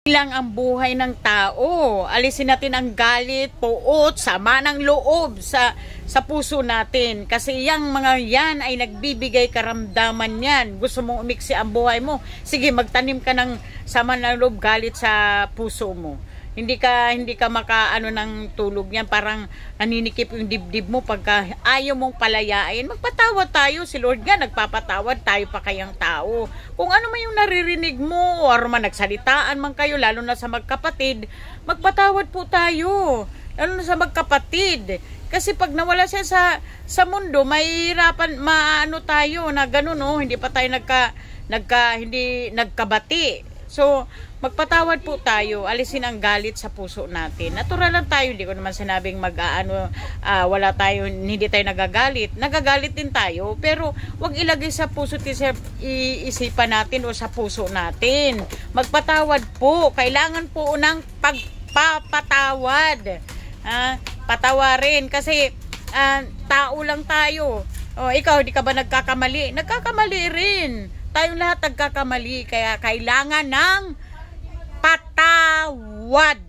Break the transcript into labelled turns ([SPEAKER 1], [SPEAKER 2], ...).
[SPEAKER 1] lang ang buhay ng tao. Alisin natin ang galit, puot, sama ng loob sa puso natin. Kasi yung mga yan ay nagbibigay karamdaman yan. Gusto mong umiksi ang buhay mo, sige, magtanim ka ng sama ng loob, galit sa puso mo. Hindi ka makaano ng tulog niyan, parang naninikip yung dibdib mo pagka ayaw mong palayain. Magpatawad tayo, si Lord nga nagpapatawad, tayo pa kayang tao. Kung ano man yung naririnig mo or man nagsalitaan man kayo, lalo na sa magkapatid, magpatawad po tayo. Lalo na sa magkapatid. Kasi pag nawala siya sa mundo, mahihirapan maano tayo na ganun, oh, hindi pa tayo hindi nagkabati. So, magpatawad po tayo, alisin ang galit sa puso natin. Natural lang tayo, hindi ko naman sinabing hindi tayo nagagalit. Nagagalit din tayo, pero wag ilagay sa puso at isipan natin o sa puso natin. Magpatawad po, kailangan po ng pagpapatawad. Patawarin, kasi tao lang tayo. O, ikaw, hindi ka ba nagkakamali? Nagkakamali rin. Tayong lahat nagkakamali, kaya kailangan ng patawad.